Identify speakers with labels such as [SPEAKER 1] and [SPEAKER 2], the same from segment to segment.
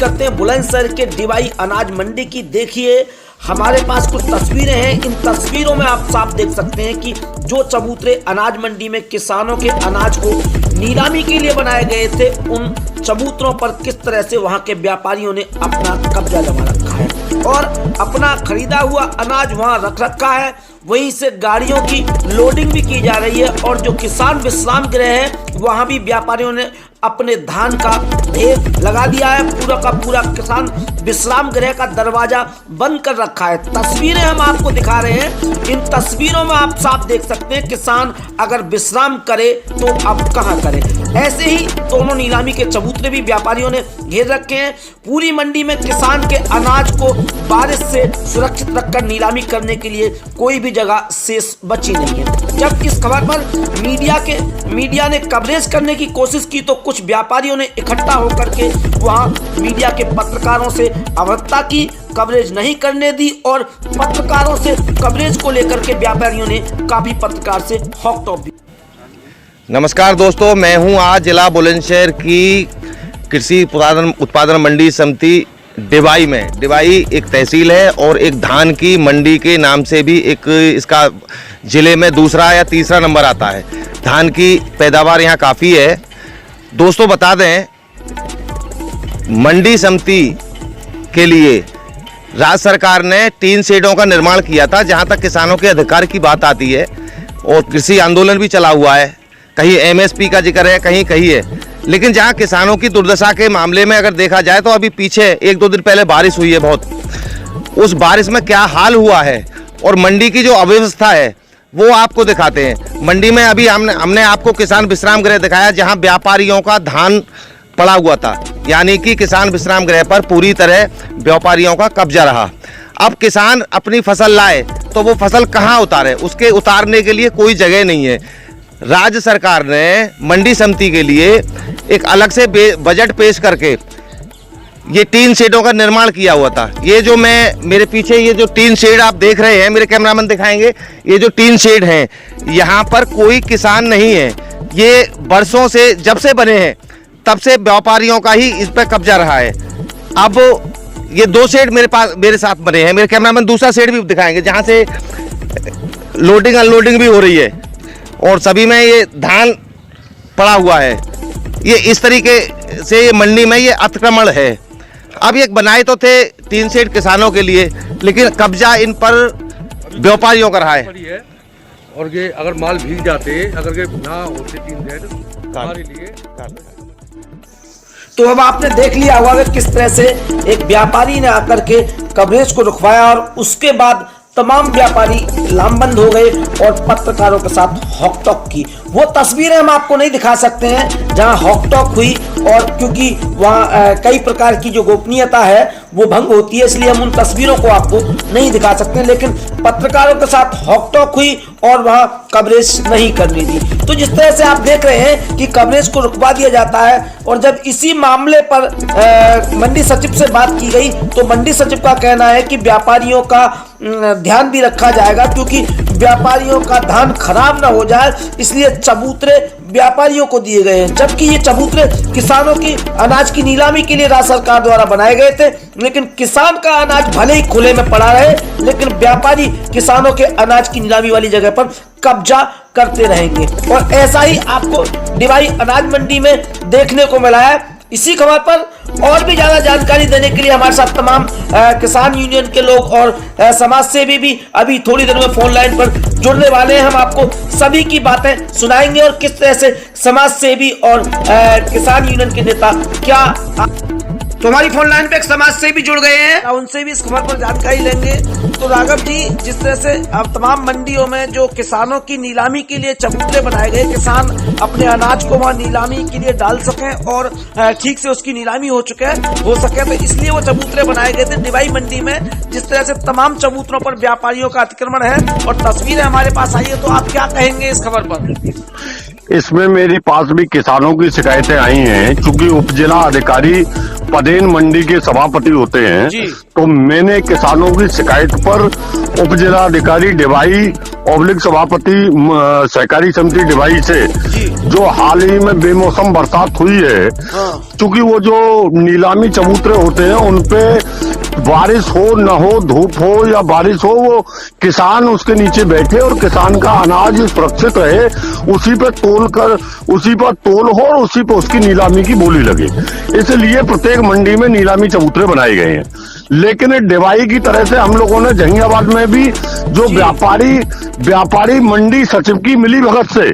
[SPEAKER 1] करते हैं बुलंदशहर के डिवाई अनाज मंडी की। देखिए हमारे पास कुछ तस्वीरें हैं, इन तस्वीरों में आप साफ देख सकते हैं कि जो चबूतरे अनाज मंडी में किसानों के अनाज को नीलामी के लिए बनाए गए थे, उन चबूतरों पर किस तरह से वहां के व्यापारियों ने अपना कब्जा जमा रखा है और अपना खरीदा हुआ अनाज वहां रख रखा है। वहीं से गाड़ियों की लोडिंग भी की जा रही है और जो किसान विश्राम गृह है वहां भी व्यापारियों ने अपने धान का ढेर लगा दिया है। पूरा का पूरा किसान विश्राम गृह का दरवाजा बंद कर रखा है। तस्वीरें हम आपको दिखा रहे हैं, इन तस्वीरों में आप साफ देख सकते हैं किसान अगर विश्राम करे तो अब कहां करे। ऐसे ही दोनों नीलामी के चबूतरे भी व्यापारियों ने घेर रखे हैं। पूरी मंडी में किसान के अनाज को बारिश से सुरक्षित रखकर नीलामी करने के लिए कोई भी जगह शेष बची नहीं है। जब इस खबर पर मीडिया ने कवरेज करने की कोशिश की तो कुछ व्यापारियों ने इकट्ठा होकर के वहां मीडिया के पत्रकारों से अवगतता की, कवरेज नहीं करने दी और पत्रकारों से कवरेज को लेकर के व्यापारियों ने काफी पत्रकार से हॉक भी।
[SPEAKER 2] नमस्कार दोस्तों, मैं हूं आज जिला बुलंदशहर की कृषि उत्पादन मंडी समिति डिवाई में। डिवाई एक तहसील है और एक धान की मंडी के नाम से भी एक इसका जिले में दूसरा या तीसरा नंबर आता है। धान की पैदावार यहाँ काफ़ी है। दोस्तों बता दें, मंडी समिति के लिए राज्य सरकार ने 3 शेडों का निर्माण किया था। जहाँ तक किसानों के अधिकार की बात आती है और कृषि आंदोलन भी चला हुआ है, कहीं एमएसपी का जिक्र है, कहीं है। लेकिन जहाँ किसानों की दुर्दशा के मामले में अगर देखा जाए तो अभी पीछे 1-2 दिन पहले बारिश हुई है बहुत, उस बारिश में क्या हाल हुआ है और मंडी की जो अव्यवस्था है वो आपको दिखाते हैं। मंडी में अभी हमने आपको किसान विश्राम गृह दिखाया जहाँ व्यापारियों का धान पड़ा हुआ था, यानी कि किसान विश्राम गृह पर पूरी तरह व्यापारियों का कब्जा रहा। अब किसान अपनी फसल लाए तो वो फसल कहाँ उतारे, उसके उतारने के लिए कोई जगह नहीं है। राज्य सरकार ने मंडी समिति के लिए एक अलग से बजट पेश करके ये 3 शेडों का निर्माण किया हुआ था। ये जो मेरे पीछे ये जो 3 शेड आप देख रहे हैं, मेरे कैमरामैन दिखाएंगे, ये जो 3 शेड हैं यहाँ पर कोई किसान नहीं है। ये वर्षों से जब से बने हैं तब से व्यापारियों का ही इस पर कब्जा रहा है। अब ये 2 शेड मेरे साथ बने हैं, मेरे कैमरामैन दूसरा शेड भी दिखाएंगे जहाँ से लोडिंग अनलोडिंग भी हो रही है और सभी में ये धान पड़ा हुआ है। ये इस तरीके से ये मंडी में ये अतिक्रमण है। अब ये बनाए तो थे 3 शेड किसानों के लिए, लेकिन कब्जा इन पर व्यापारियों का रहा है।
[SPEAKER 3] और ये अगर माल भीग जाते, अगर ये ना होते 3 शेड हमारे लिए।
[SPEAKER 1] तो अब आपने देख लिया होगा कि किस तरह से एक व्यापारी ने आकर के कवरेज को रुकवाया और उसके बाद तमाम व्यापारी लामबंद हो गए और पत्रकारों के साथ हॉकटॉक की। वो तस्वीरें हम आपको नहीं दिखा सकते हैं जहां हॉकटॉक हुई, और क्योंकि वहां कई प्रकार की जो गोपनीयता है वो भंग होती है, इसलिए हम उन तस्वीरों को आपको नहीं दिखा सकते हैं। लेकिन पत्रकारों के साथ हॉकटॉक हुई और वहां कवरेज नहीं करनी दी। तो जिस तरह से आप देख रहे हैं कि कवरेज को रुकवा दिया जाता है और जब इसी मामले पर मंडी सचिव से बात की गई तो मंडी सचिव का कहना है कि व्यापारियों का ध्यान भी रखा जाएगा क्योंकि व्यापारियों का धान खराब ना हो जाए, इसलिए चबूतरे व्यापारियों को दिए गए हैं। जबकि ये चबूतरे किसानों की अनाज की नीलामी के लिए राज्य सरकार द्वारा बनाए गए थे, लेकिन किसान का अनाज भले ही खुले में पड़ा रहे, लेकिन व्यापारी किसानों के अनाज की नीलामी वाली जगह पर कब्जा करते रहेंगे। और ऐसा ही आपको डिवाई अनाज मंडी में देखने को मिला है। इसी खबर पर और भी ज्यादा जानकारी देने के लिए हमारे साथ तमाम किसान यूनियन के लोग और समाज सेवी भी अभी थोड़ी देर में फोन लाइन पर जुड़ने वाले हैं। हम आपको सभी की बातें सुनाएंगे और किस तरह से समाज सेवी और किसान यूनियन के नेता क्या। तो हमारी फोन लाइन पे एक समाज सेवी जुड़ गए हैं, उनसे भी इस खबर पर जानकारी लेंगे। तो राघव जी, जिस तरह से अब तमाम मंडियों में जो किसानों की नीलामी के लिए चबूतरे बनाए गए, किसान अपने अनाज को वहां नीलामी के लिए डाल सकें और ठीक से उसकी नीलामी हो सके, तो इसलिए वो चबूतरे बनाए गए थे डिवाई मंडी में। जिस तरह से तमाम चबूतरों पर व्यापारियों का अतिक्रमण है और तस्वीरें हमारे पास आई है, तो आप क्या कहेंगे इस खबर पर?
[SPEAKER 4] इसमें मेरे पास भी किसानों की शिकायतें आई हैं, क्योंकि उप जिला अधिकारी पदेन मंडी के सभापति होते हैं, तो मैंने किसानों की शिकायत पर उप जिलाधिकारी डिवाई ऑब्लिक सभापति सहकारी समिति डिवाई से जो हाल ही में बेमौसम बरसात हुई है, चूंकि वो जो नीलामी चबूतरे होते हैं उनपे बारिश हो न हो, धूप हो या बारिश हो, वो किसान उसके नीचे बैठे और किसान का अनाज सुरक्षित रहे, उसी पे तोल हो और उसी पे उसकी नीलामी की बोली लगे। इसलिए प्रत्येक मंडी में नीलामी चबूतरे बनाए गए हैं। लेकिन डिवाई की तरह से हम लोगों ने जहांगीराबाद में भी जो व्यापारी मंडी सचिव की मिलीभगत से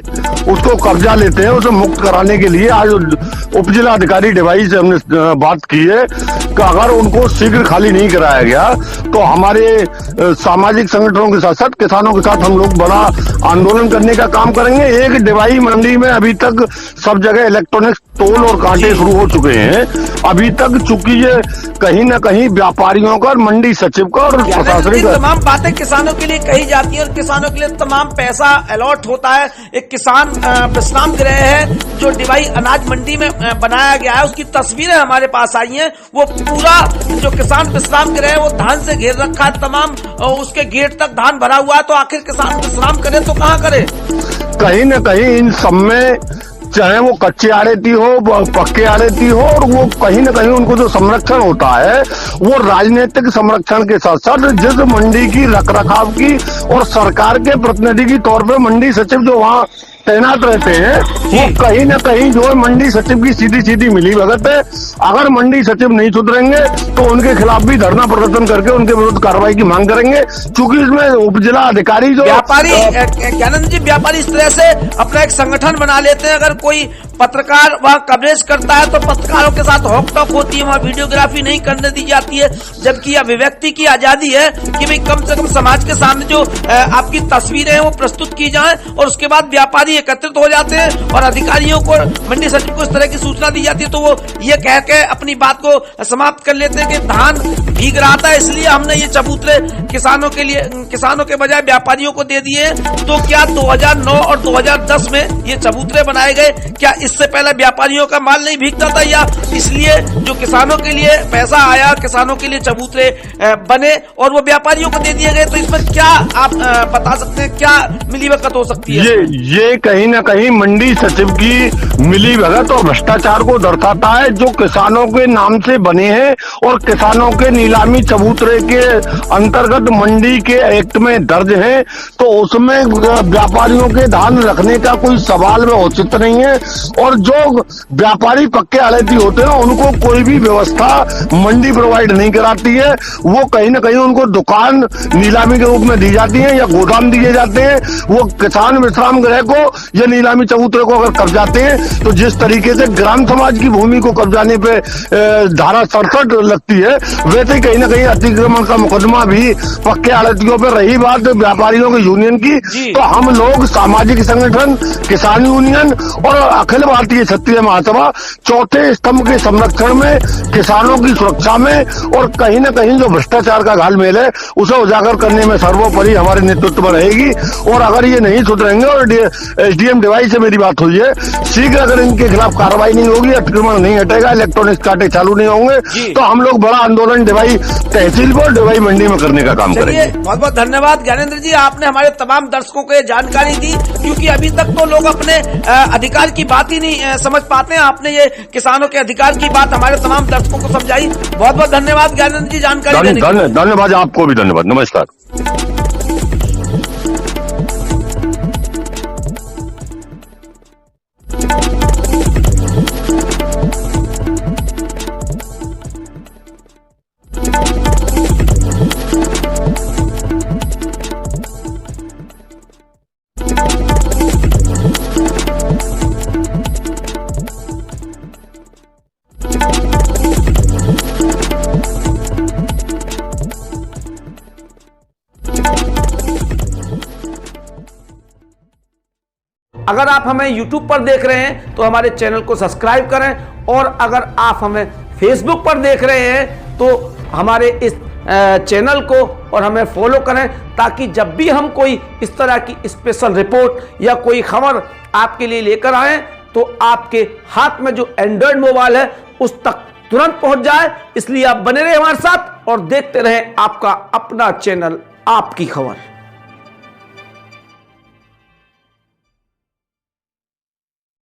[SPEAKER 4] उसको कब्जा लेते हैं, उसे मुक्त कराने के लिए आज उप जिलाधिकारी डिवाई से हमने बात की है कि अगर उनको शीघ्र खाली नहीं कराया गया तो हमारे सामाजिक संगठनों के साथ साथ किसानों के साथ हम लोग बड़ा आंदोलन करने का काम करेंगे। एक डिवाई मंडी में अभी तक सब जगह इलेक्ट्रॉनिक तोल और कांटे शुरू हो चुके हैं। अभी तक चूंकि ये कहीं न कहीं व्यापारियों का, मंडी सचिव का और प्रशासनिक
[SPEAKER 1] तमाम बातें किसानों के लिए कही जाती है और किसानों के लिए तमाम पैसा अलॉट होता है। एक किसान विश्राम गृह है जो डिवाई अनाज मंडी में बनाया गया है, उसकी तस्वीरें हमारे पास आई हैं। वो पूरा जो किसान विश्राम गृह है वो धान से घेर रखा है, तमाम उसके गेट तक धान भरा हुआ है। तो आखिर किसान विश्राम करे तो कहाँ करे?
[SPEAKER 4] कहीं न कहीं इन सब में चाहे वो कच्चे आड़ेती हो, पक्के आड़ेती हो, और वो कहीं न कहीं उनको जो संरक्षण होता है वो राजनीतिक संरक्षण के साथ साथ जिस मंडी की रखरखाव की और सरकार के प्रतिनिधि के तौर पे मंडी सचिव जो वहाँ तैनात रहते हैं, वो कहीं न कहीं जो है मंडी सचिव की सीधी मिलीभगत है। अगर मंडी सचिव नहीं सुधरेंगे तो उनके खिलाफ भी धरना प्रदर्शन करके उनके विरुद्ध कार्रवाई की मांग करेंगे। चूंकि इसमें उप जिला अधिकारी जो
[SPEAKER 1] व्यापारी ज्ञानंद जी, व्यापारी इस तरह से अपना एक संगठन बना लेते हैं। अगर कोई पत्रकार वहाँ कवरेज करता है तो पत्रकारों के साथ हॉक टॉक होती है, वहाँ वीडियोग्राफी नहीं करने दी जाती है, जबकि अभिव्यक्ति की आजादी है कि भाई कम से कम समाज के सामने जो आपकी तस्वीरें हैं वो प्रस्तुत की जाए। और उसके बाद व्यापारी एकत्रित हो जाते हैं और अधिकारियों को, मंडी सचिव को इस तरह की सूचना दी जाती है तो वो ये कह के अपनी बात को समाप्त कर लेते हैं कि धान भीग रहा था इसलिए हमने ये चबूतरे किसानों के बजाय व्यापारियों को दे दिए। तो क्या 2009 और 2010 में ये चबूतरे बनाए गए, क्या इससे पहले व्यापारियों का माल नहीं भीगता था, या इसलिए जो किसानों के लिए पैसा आया, किसानों के लिए चबूतरे बने और वो व्यापारियों को दे दिए गए? तो इसमें क्या आप बता सकते हैं, क्या मिलीभगत हो सकती है?
[SPEAKER 4] ये कहीं न कहीं मंडी सचिव की मिलीभगत और भ्रष्टाचार को दर्शाता है, जो किसानों के नाम से बने हैं और किसानों के नीलामी चबूतरे के अंतर्गत मंडी के एक्ट में दर्ज है। तो उसमें व्यापारियों के धान रखने का कोई सवाल में औचित्य नहीं है। और जो व्यापारी पक्के आड़ती होते हैं उनको कोई भी व्यवस्था मंडी प्रोवाइड नहीं कराती है। वो कहीं न कहीं उनको दुकान नीलामी के रूप में दी जाती है या गोदाम दिए जाते हैं। वो किसान विश्राम गृह को या नीलामी चबूतरे को अगर कब्जाते हैं तो जिस तरीके से ग्राम समाज की भूमि को कब्जाने पे धारा 67 लगती है, वैसे ही कहीं न कहीं अतिक्रमण का मुकदमा भी पक्के आड़तियों पर। रही बात व्यापारियों के यूनियन की, तो हम लोग सामाजिक संगठन, किसान यूनियन और अखिल भारतीय क्षत्रिय महासभा चौथे स्तंभ के संरक्षण में, किसानों की सुरक्षा में और कहीं न कहीं जो भ्रष्टाचार का घालमेल है उसे उजागर करने में सर्वोपरि हमारे नेतृत्व में रहेगी। और अगर ये नहीं सुधरेंगे, और एसडीएम डिवाई से मेरी बात हुई है, शीघ्र अगर इनके खिलाफ कार्रवाई नहीं होगी, अतिक्रमण नहीं हटेगा, इलेक्ट्रॉनिक कांटे चालू नहीं होंगे, तो हम लोग बड़ा आंदोलन डिवाई तहसील पर, डिवाई मंडी में करने का काम करेंगे।
[SPEAKER 1] बहुत बहुत धन्यवाद ज्ञानेंद्र जी, आपने हमारे तमाम दर्शकों को ये जानकारी दी, क्योंकि अभी तक तो लोग अपने अधिकार की बात ही नहीं समझ पाते हैं। आपने ये किसानों के अधिकार की बात हमारे तमाम दर्शकों को समझाई। बहुत बहुत धन्यवाद ज्ञानेंद्र जी जानकारी देने के लिए।
[SPEAKER 4] धन्यवाद, आपको भी धन्यवाद। नमस्कार।
[SPEAKER 1] अगर आप हमें YouTube पर देख रहे हैं तो हमारे चैनल को सब्सक्राइब करें, और अगर आप हमें Facebook पर देख रहे हैं तो हमारे इस चैनल को और हमें फॉलो करें, ताकि जब भी हम कोई इस तरह की स्पेशल रिपोर्ट या कोई खबर आपके लिए लेकर आए तो आपके हाथ में जो एंड्रॉयड मोबाइल है उस तक तुरंत पहुंच जाए। इसलिए आप बने रहे हमारे साथ और देखते रहे आपका अपना चैनल आपकी खबर।